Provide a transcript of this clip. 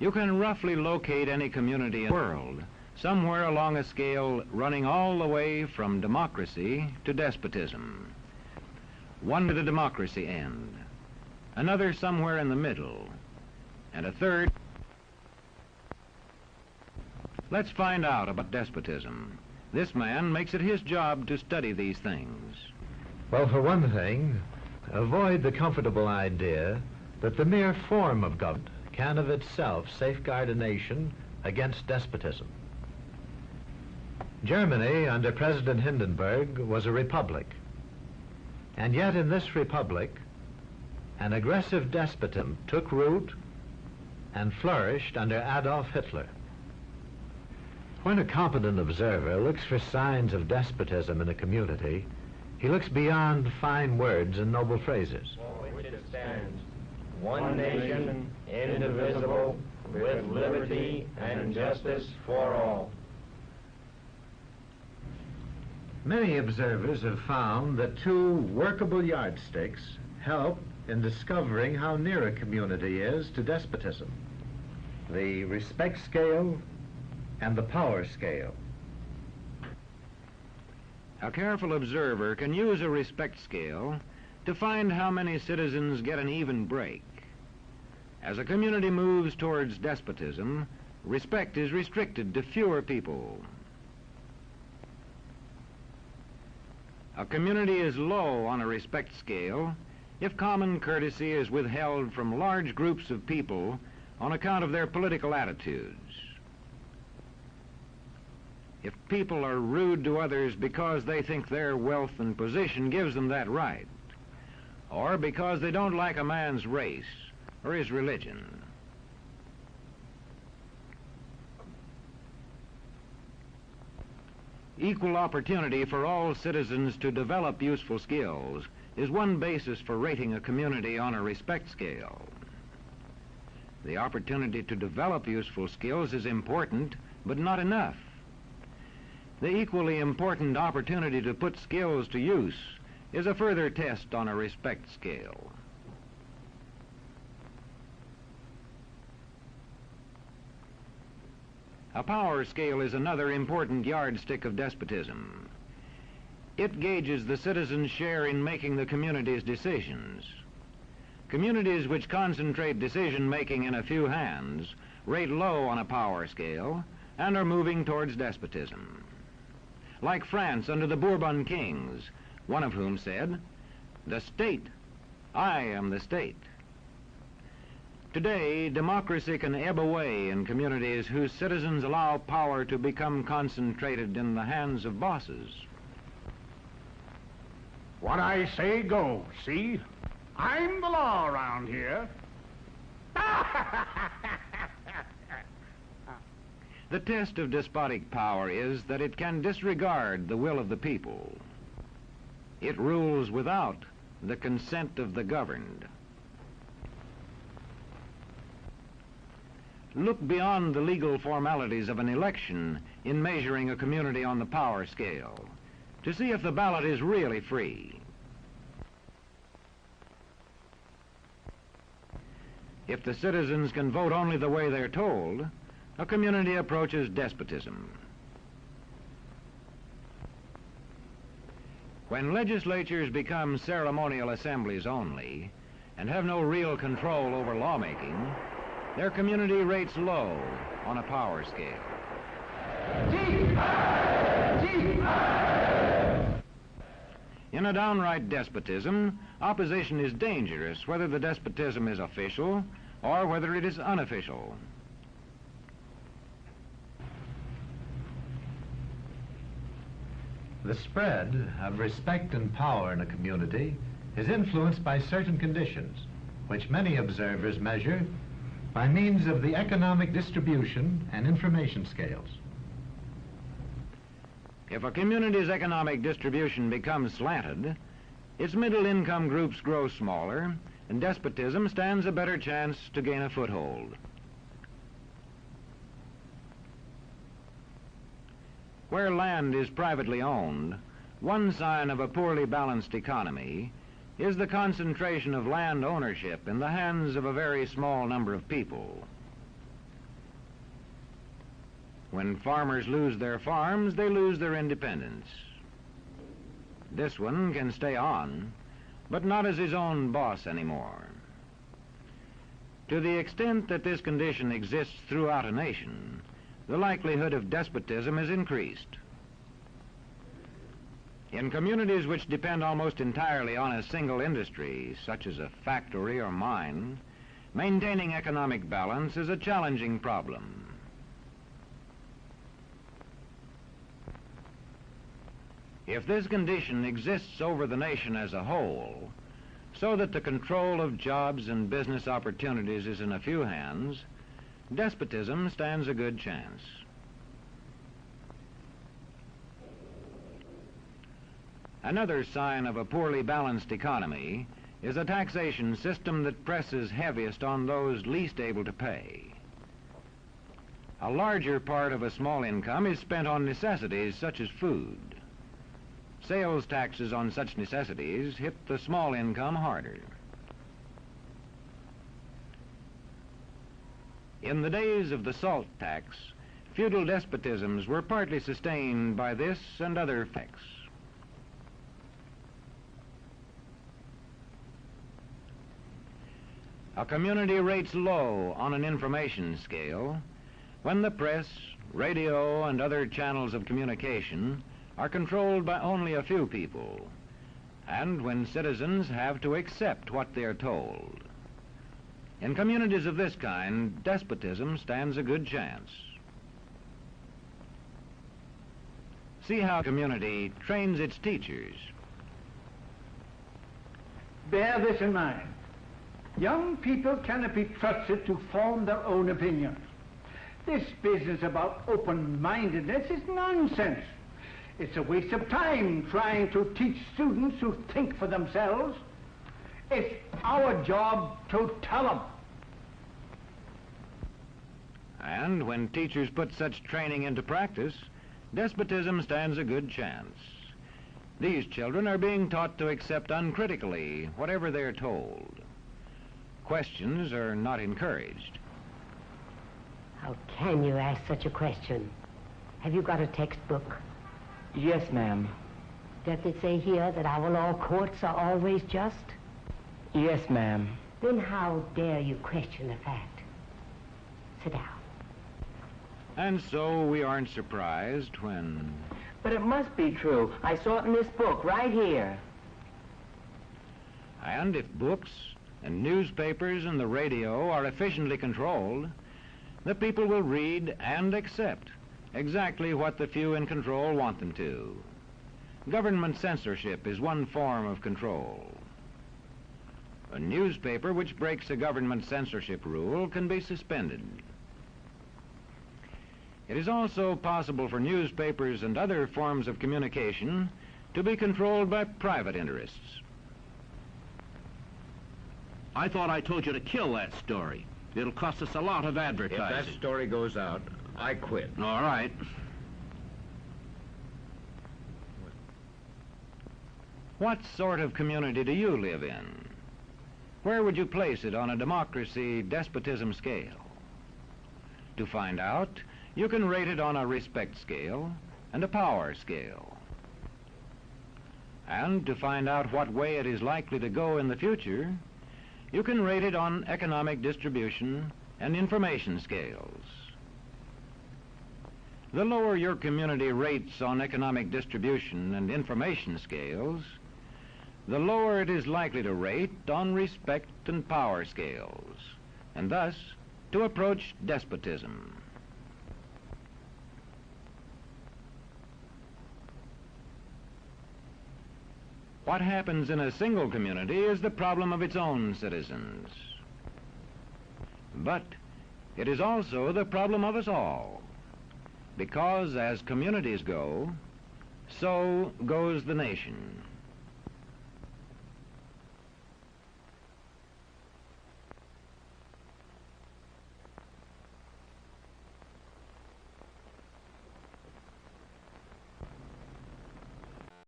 You can roughly locate any community in the world, somewhere along a scale running all the way from democracy to despotism. One to the democracy end, another somewhere in the middle, and a third. Let's find out about despotism. This man makes it his job to study these things. Well, for one thing, avoid the comfortable idea that the mere form of government can of itself safeguard a nation against despotism. Germany, under President Hindenburg, was a republic. And yet in this republic, an aggressive despotism took root and flourished under Adolf Hitler. When a competent observer looks for signs of despotism in a community, he looks beyond fine words and noble phrases. For which it stands, one nation, indivisible, with liberty and justice for all. Many observers have found that two workable yardsticks help in discovering how near a community is to despotism: the respect scale and the power scale. A careful observer can use a respect scale to find how many citizens get an even break. As a community moves towards despotism, respect is restricted to fewer people. A community is low on a respect scale if common courtesy is withheld from large groups of people on account of their political attitudes. If people are rude to others because they think their wealth and position gives them that right, or because they don't like a man's race or his religion. Equal opportunity for all citizens to develop useful skills is one basis for rating a community on a respect scale. The opportunity to develop useful skills is important, but not enough. The equally important opportunity to put skills to use is a further test on a respect scale. A power scale is another important yardstick of despotism. It gauges the citizens' share in making the community's decisions. Communities which concentrate decision-making in a few hands rate low on a power scale and are moving towards despotism. Like France under the Bourbon kings, one of whom said, "The state, I am the state." Today, democracy can ebb away in communities whose citizens allow power to become concentrated in the hands of bosses. What I say goes, see? I'm the law around here. The test of despotic power is that it can disregard the will of the people. It rules without the consent of the governed. Look beyond the legal formalities of an election in measuring a community on the power scale to see if the ballot is really free. If the citizens can vote only the way they're told, a community approaches despotism. When legislatures become ceremonial assemblies only and have no real control over lawmaking, their community rates low on a power scale. In a downright despotism, opposition is dangerous, whether the despotism is official or whether it is unofficial. The spread of respect and power in a community is influenced by certain conditions, which many observers measure by means of the economic distribution and information scales. If a community's economic distribution becomes slanted, its middle-income groups grow smaller, and despotism stands a better chance to gain a foothold. Where land is privately owned, one sign of a poorly balanced economy is the concentration of land ownership in the hands of a very small number of people. When farmers lose their farms, they lose their independence. This one can stay on, but not as his own boss anymore. To the extent that this condition exists throughout a nation, the likelihood of despotism is increased. In communities which depend almost entirely on a single industry, such as a factory or mine, maintaining economic balance is a challenging problem. If this condition exists over the nation as a whole, so that the control of jobs and business opportunities is in a few hands, despotism stands a good chance. Another sign of a poorly balanced economy is a taxation system that presses heaviest on those least able to pay. A larger part of a small income is spent on necessities such as food. Sales taxes on such necessities hit the small income harder. In the days of the salt tax, feudal despotisms were partly sustained by this and other effects. A community rates low on an information scale when the press, radio, and other channels of communication are controlled by only a few people, and when citizens have to accept what they are told. In communities of this kind, despotism stands a good chance. See how a community trains its teachers. Bear this in mind. Young people cannot be trusted to form their own opinions. This business about open-mindedness is nonsense. It's a waste of time trying to teach students to think for themselves. It's our job to tell them. And when teachers put such training into practice, despotism stands a good chance. These children are being taught to accept uncritically whatever they're told. Questions are not encouraged. How can you ask such a question? Have you got a textbook? Yes, ma'am. Does it say here that our law courts are always just? Yes, ma'am. Then how dare you question the fact? Sit down. And so we aren't surprised when... But it must be true. I saw it in this book right here. And if books and newspapers and the radio are efficiently controlled, the people will read and accept exactly what the few in control want them to. Government censorship is one form of control. A newspaper which breaks a government censorship rule can be suspended. It is also possible for newspapers and other forms of communication to be controlled by private interests. I thought I told you to kill that story. It'll cost us a lot of advertising. If that story goes out, I quit. All right. What sort of community do you live in? Where would you place it on a democracy-despotism scale? To find out, you can rate it on a respect scale and a power scale. And to find out what way it is likely to go in the future, you can rate it on economic distribution and information scales. The lower your community rates on economic distribution and information scales, the lower it is likely to rate on respect and power scales, and thus to approach despotism. What happens in a single community is the problem of its own citizens. But it is also the problem of us all, because as communities go, so goes the nation.